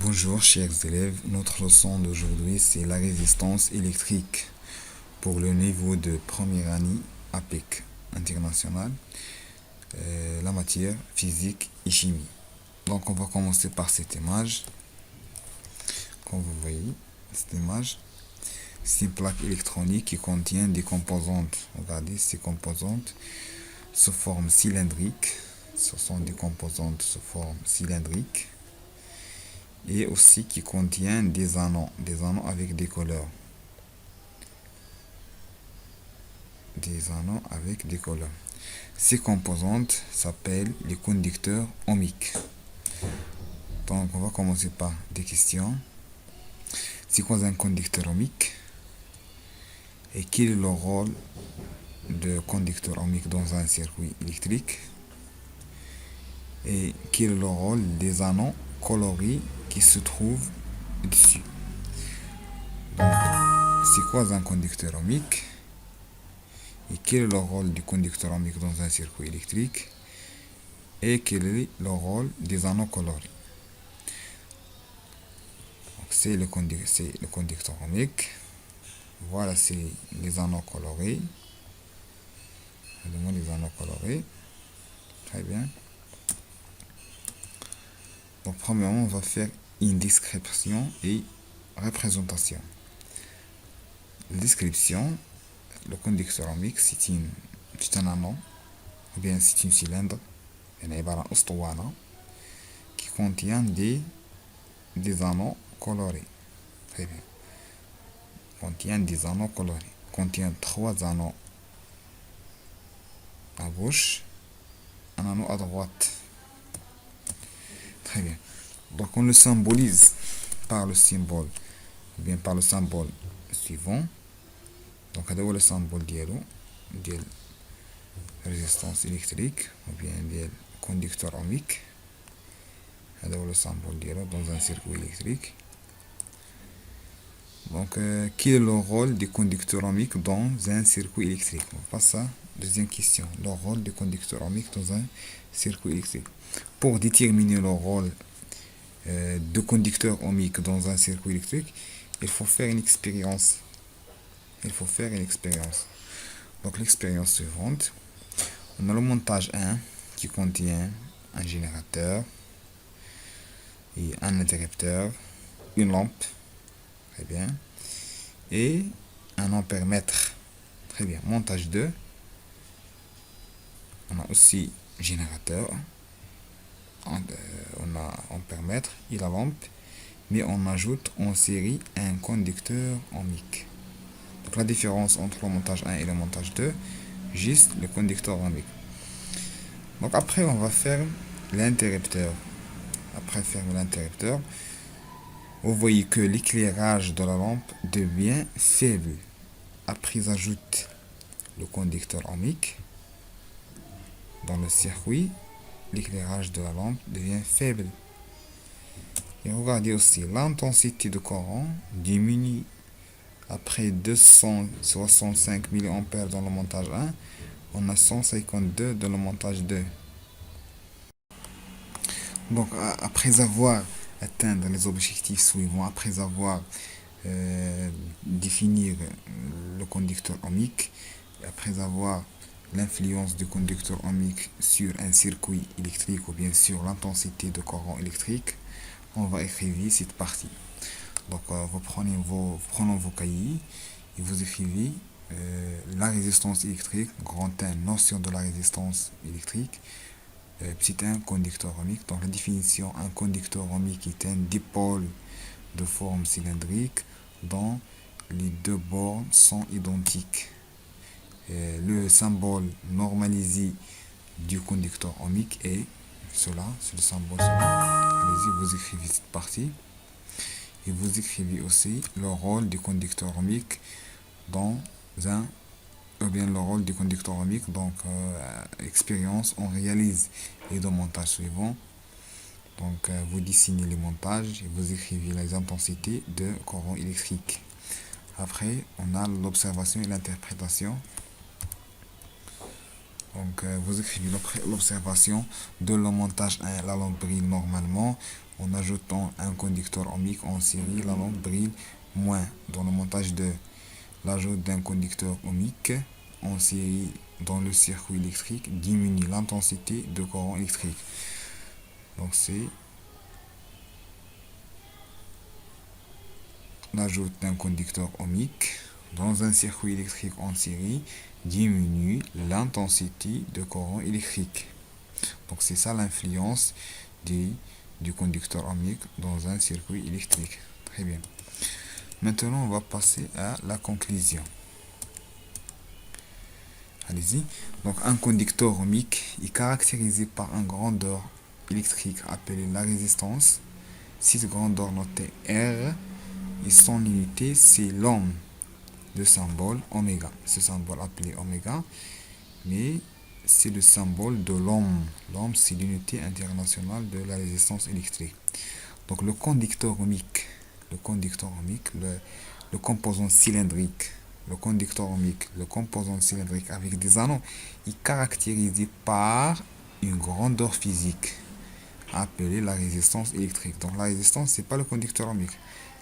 Bonjour chers élèves, notre leçon d'aujourd'hui c'est la résistance électrique pour le niveau de première année APEC international, la matière physique et chimie. Donc on va commencer par cette image. Comme vous voyez, cette image, c'est une plaque électronique qui contient des composantes. Regardez, ces composantes sous forme cylindrique. Ce sont des composantes sous forme cylindrique. Et aussi qui contient des anneaux avec des couleurs. Ces composantes s'appellent les conducteurs ohmiques. Donc on va commencer par des questions. C'est quoi un conducteur ohmique? Et quel est le rôle de conducteur ohmique dans un circuit électrique? Et quel est le rôle des anneaux colorés qui se trouvent dessus? Donc, c'est quoi un conducteur ohmique? Et quel est le rôle du conducteur ohmique dans un circuit électrique? Et quel est le rôle des anneaux colorés? C'est le conducteur ohmique. Voilà, c'est les anneaux colorés. Les anneaux colorés. Très bien. Donc, premièrement, on va faire une description et représentation. La description, le conducteur ohmique, c'est un anneau, ou bien c'est une cylindre, qui contient des anneaux colorés. Très bien. Contient des anneaux colorés. Contient 3 anneaux à gauche, un anneau à droite. Très bien. Donc on le symbolise par le symbole, ou bien par le symbole suivant. Donc هذا هو le symbole ديال résistance électrique, ou bien ديال conducteur ohmique. هذا هو le symbole ديالو dans un circuit électrique. Donc, quel est le rôle des conducteurs ohmiques dans un circuit électrique? On passe à la deuxième question. Le rôle des conducteurs ohmiques dans un circuit électrique. Pour déterminer le rôle de conducteur ohmique dans un circuit électrique, il faut faire une expérience. Donc, l'expérience suivante. On a le montage 1 qui contient un générateur et un interrupteur, une lampe. Très bien. Et un ampèremètre. Très bien. Montage 2. On a aussi générateur. On a ampèremètre et la lampe. Mais on ajoute en série un conducteur ohmique. Donc la différence entre le montage 1 et le montage 2, juste le conducteur ohmique. Donc après on va faire l'interrupteur. Vous voyez que l'éclairage de la lampe devient faible. Après, j'ajoute le conducteur ohmique. Dans le circuit, l'éclairage de la lampe devient faible. Et regardez aussi, l'intensité de courant diminue. Après 265 mA dans le montage 1, on a 152 dans le montage 2. Donc, après avoir atteint les objectifs suivants, après avoir défini le conducteur ohmique, après avoir l'influence du conducteur ohmique sur un circuit électrique ou bien sur l'intensité de courant électrique, on va écrire cette partie. Donc, vous prenez vos cahiers et vous écrivez la résistance électrique, grand 1, notion de la résistance électrique, petit 1, conducteur ohmique. Donc la définition, un conducteur ohmique est un dipôle de forme cylindrique dont les deux bords sont identiques. Le symbole normalisé du conducteur ohmique est cela, c'est le symbole cela. Allez-y, vous écrivez cette partie. Et vous écrivez aussi le rôle du conducteur ohmique dans le rôle du conducteur ohmique. Donc, expérience, on réalise les deux montages suivants. Donc, vous dessinez les montages et vous écrivez les intensités de courant électrique. Après, on a l'observation et l'interprétation. Donc, vous écrivez l'observation de le montage 1, la lampe brille normalement. En ajoutant un conducteur ohmique en série, la lampe brille moins. Dans le montage 2, l'ajout d'un conducteur ohmique en série dans le circuit électrique diminue l'intensité de courant électrique. Donc, c'est l'ajout d'un conducteur ohmique dans un circuit électrique en série diminue l'intensité de courant électrique. Donc c'est ça l'influence du conducteur ohmique dans un circuit électrique. Très bien. Maintenant, on va passer à la conclusion. Allez-y. Donc un conducteur ohmique est caractérisé par une grandeur électrique appelée la résistance. Cette grandeur notée R et son unité c'est l'ohm de symbole oméga. Ce symbole appelé oméga, mais c'est le symbole de l'ohm. L'ohm, c'est l'unité internationale de la résistance électrique. Donc le conducteur ohmique, le composant cylindrique, le composant cylindrique avec des anneaux, est caractérisé par une grandeur physique appelée la résistance électrique. Donc la résistance, c'est pas le conducteur ohmique.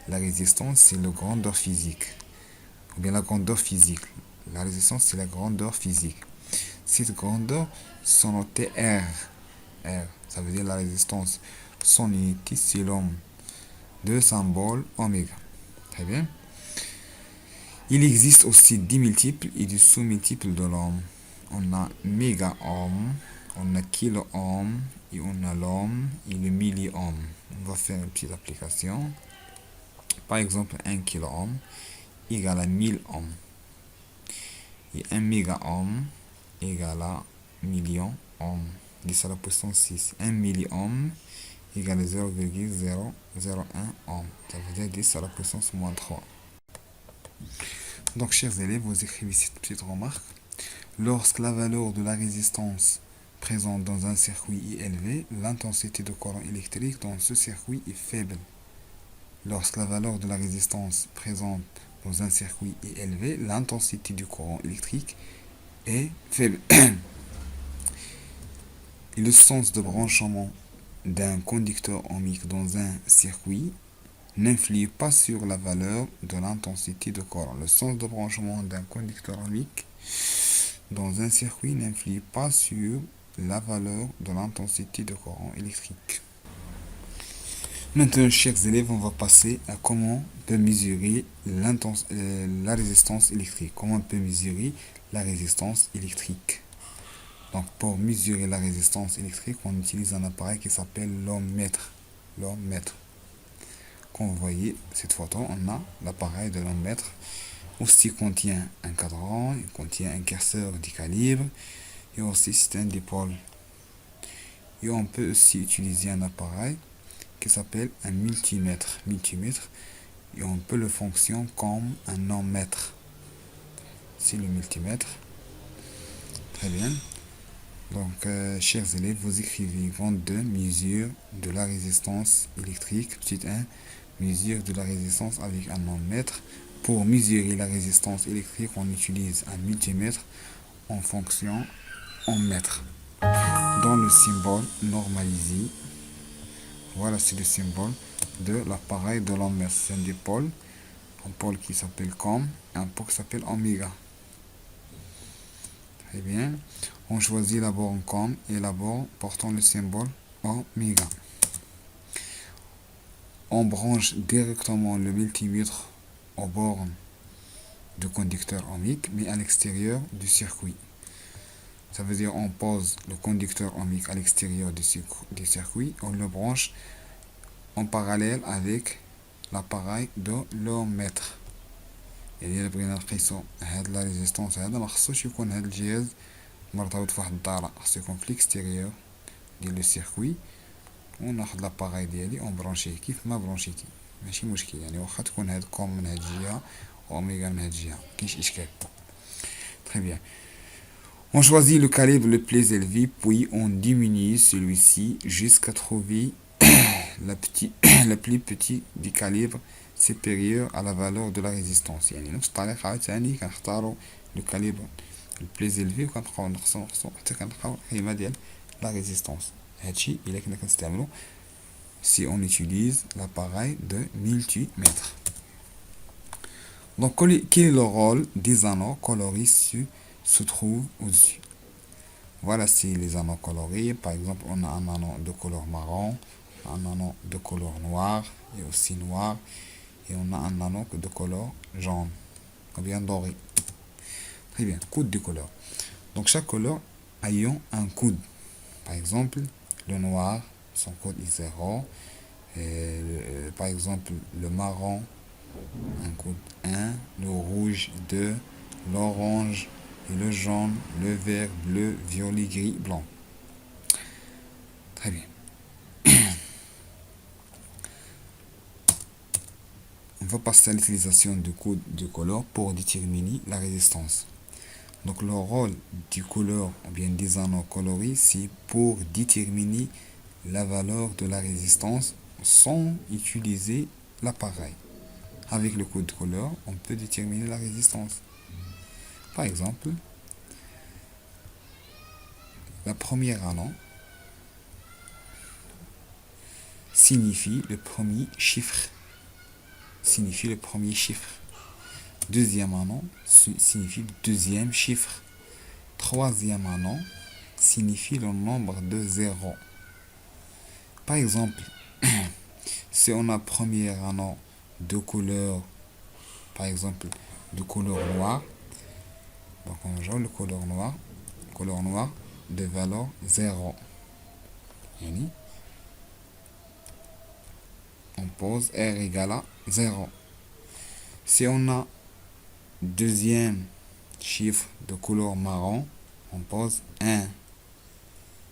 La résistance, c'est la grandeur physique. Ou bien la grandeur physique. La résistance, c'est la grandeur physique. Cette grandeur sont notées R. R, ça veut dire la résistance. Son unité, c'est l'ohm. De symbole oméga. Très bien. Il existe aussi des multiples et des sous-multiples de l'ohm. On a méga-ohm, on a kilo-ohm, et on a l'ohm et le milli-ohm. On va faire une petite application. Par exemple, 1 kilo-ohm égale à 1000 ohms. Et 1 méga-ohm égale à million ohm. 10 à la puissance 6. 1 milli-ohm égale à 0,001 ohm. Ça veut dire 10 à la puissance moins 3. Donc, chers élèves, vous écrivez cette petite remarque. Lorsque la valeur de la résistance présente dans un circuit est élevée, l'intensité de courant électrique dans ce circuit est faible. Lorsque la valeur de la résistance présente dans un circuit est élevée, l'intensité du courant électrique est faible. Et le sens de branchement d'un conducteur ohmique dans un circuit n'influe pas sur la valeur de l'intensité de courant. Le sens de branchement d'un conducteur ohmique dans un circuit n'influe pas sur la valeur de l'intensité de courant électrique. Maintenant, chers élèves, on va passer à comment on peut mesurer la résistance électrique. Comment on peut mesurer la résistance électrique. Donc, pour mesurer la résistance électrique, on utilise un appareil qui s'appelle l'ohmmètre. L'ohmmètre. Comme vous voyez, cette photo, on a l'appareil de l'ohmmètre. Aussi contient un cadran, il contient un curseur du calibre et aussi c'est un dipôle. Et on peut aussi utiliser un appareil qui s'appelle un multimètre. Et on peut le fonctionner comme un ohmmètre. C'est le multimètre. Très bien. Donc, chers élèves, vous écrivez 22 mesure de la résistance électrique. Petit 1, mesure de la résistance avec un ohmmètre. Pour mesurer la résistance électrique, on utilise un multimètre en fonction en mètres. Dans le symbole normalisé, voilà, c'est le symbole de l'appareil de l'ohmmètre. C'est un dipôle, un pôle qui s'appelle com, et un pôle qui s'appelle oméga. Très bien. On choisit d'abord un com et d'abord portant le symbole oméga. On branche directement le multimètre aux bornes du conducteur ohmique, mais à l'extérieur du circuit. Ça veut dire on pose le conducteur ohmique à l'extérieur du circuit, on le branche en parallèle avec l'appareil de l'ohmmètre. يعني إلا بغينا نقيسو هاد لا ريزيستونس هذا مخصوش يكون هاد الجهاز مرتبط فواحد الدارة، خصو يكون في ليكستيريور ديال لو سيركوي، وناخد لاباغاي ديالي اون برونشيه كيف ما برونشيتي، ماشي مشكل. يعني واخا تكون هاد كوم من هاد الجهة اوميغا من هاد الجهة، مكاينش اشكال. Très bien. On choisit le calibre le plus élevé, puis on diminue celui-ci jusqu'à trouver la plus petite du calibre supérieur à la valeur de la résistance. يعني نفس الطريقة عاوتاني كنختارو le calibre le plus élevé وكنبقاو نقصو حتى كنلقاو القيمة ديال la résistance. هادشي إلا كنا كنستعملو si on utilise l'appareil de multimètre. Donc, quel est le rôle des anneaux colorés se trouve au-dessus? Voilà, c'est les anneaux colorés. Par exemple, on a un anneau de couleur marron, un anneau de couleur noir et aussi noir, et on a un anneau de couleur jaune, ou bien doré. Très bien, code de couleur. Donc, chaque couleur ayant un code. Par exemple, le noir, son code est 0. Par exemple, le marron, un code 1, le rouge 2, l'orange et le jaune, le vert, bleu, violet, gris, blanc. Très bien. On va passer à l'utilisation du code de couleur pour déterminer la résistance. Donc le rôle du couleur ou bien des anneaux colorés, c'est pour déterminer la valeur de la résistance sans utiliser l'appareil. Avec le code de couleur, on peut déterminer la résistance. Par exemple, la première anneau signifie le premier chiffre. Deuxième anneau signifie le deuxième chiffre. Troisième anneau signifie le nombre de zéros. Par exemple, si on a premier anneau de couleur, par exemple, de couleur noire, donc on joue le couleur noir de valeur 0. On pose R égale à 0. Si on a deuxième chiffre de couleur marron, on pose 1.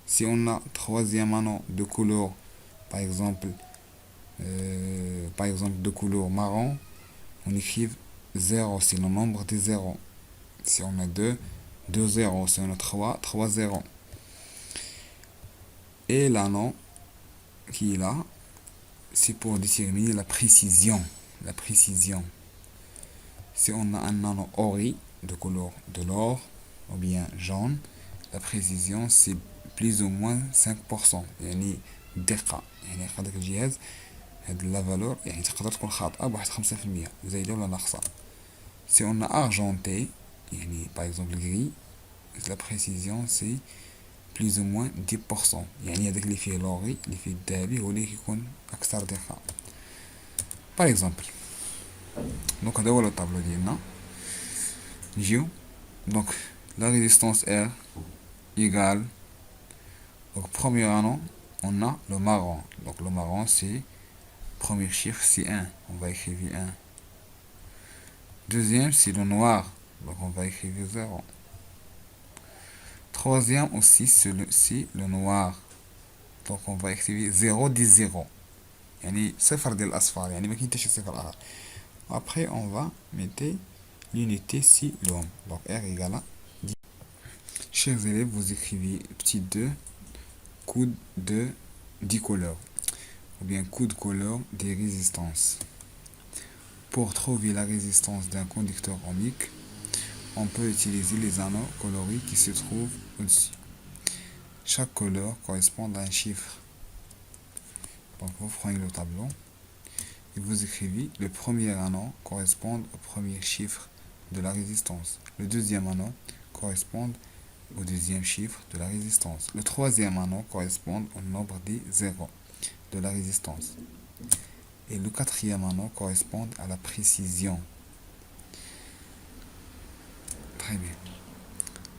Si on a troisième anneau de couleur, par exemple de couleur marron, on écrit 0, c'est le nombre de 0. Si on a 2, 2 0. Si on a 3, 3 0. Et l'anneau qui est là, c'est pour déterminer la précision. Si on a un anneau ori de couleur de l'or ou bien jaune, la précision c'est plus ou moins 5%. يعني دقة يعني هذاك الجهاز هاد la valeur يعني تقدر تكون خاطئة بواحد 5% زايدة ولا ناقصة. Si on a argenté يعني par exemple gris, la précision c'est plus ou moins 10%. يعني هذاك اللي فيه لوري اللي فيه الذهبي هو اللي كيكون أكثر دقة. Par exemple, donc هذا هو le tableau ديالنا. نجيو donc la résistance R égale, donc premier anneau on a le marron, donc le marron c'est premier chiffre c'est 1, on va écrire 1. Deuxième c'est le noir, donc on va écrire 0. Troisième aussi c'est le noir, donc on va écrire 0 10 0 يعني صفر ديال الأصفار يعني ما كاين حتى شي صفر آخر. Après on va mettre l'unité si l'homme, donc R égale à 10. Chers élèves, vous écrivez petit 2 code de 10 couleurs ou bien code couleur des résistances. Pour trouver la résistance d'un conducteur ohmique, on peut utiliser les anneaux colorés qui se trouvent au-dessus. Chaque couleur correspond à un chiffre. Donc vous prenez le tableau et vous écrivez le premier anneau correspond au premier chiffre de la résistance. Le deuxième anneau correspond au deuxième chiffre de la résistance. Le troisième anneau correspond au nombre des zéros de la résistance. Et le quatrième anneau correspond à la précision. Très bien.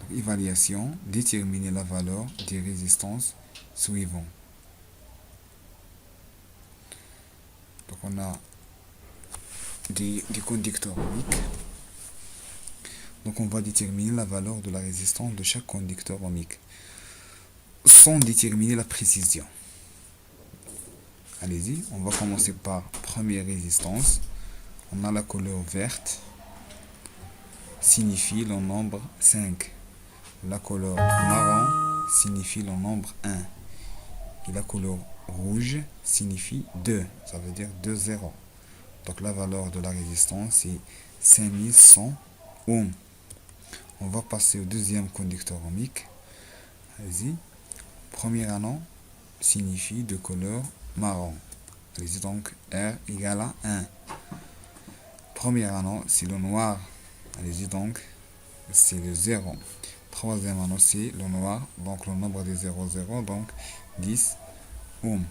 Donc, évaluation, déterminer la valeur des résistances suivantes. Donc on a des conducteurs ohmiques. Donc on va déterminer la valeur de la résistance de chaque conducteur ohmique sans déterminer la précision. Allez-y, on va commencer par première résistance. On a la couleur verte, signifie le nombre 5. La couleur marron signifie le nombre 1. Et la couleur rouge signifie 2, ça veut dire 2 0. Donc la valeur de la résistance est 5100 ohms. On va passer au deuxième conducteur ohmique. Allez-y. Premier anneau signifie de couleur marron. Allez-y donc, R égale à 1. Premier anneau, c'est le noir. Allez-y donc, c'est le 0. Troisième anneau, c'est le noir. Donc le nombre des 0, 0, donc 10 ohms.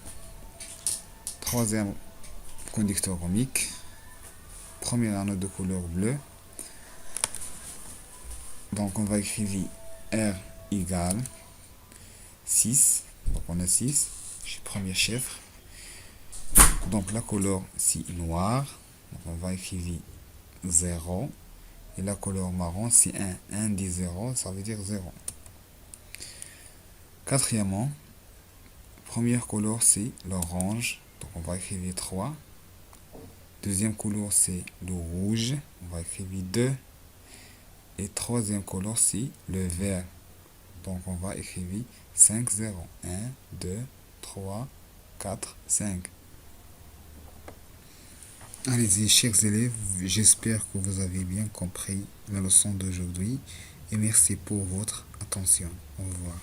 Troisième conducteur ohmique. Premier anneau de couleur bleue. Donc on va écrire R égale 6. Donc on a 6. Premier chiffre. Donc la couleur c'est noir. Donc on va écrire 0. Et la couleur marron c'est 1. 1 dit 0, ça veut dire 0. Quatrièmement, première couleur c'est l'orange. Donc on va écrire 3. Deuxième couleur c'est le rouge. On va écrire 2. Et troisième couleur c'est le vert. Donc on va écrire 5, 0. 1, 2, 3, 4, 5. Allez-y, chers élèves, j'espère que vous avez bien compris la leçon d'aujourd'hui et merci pour votre attention. Au revoir.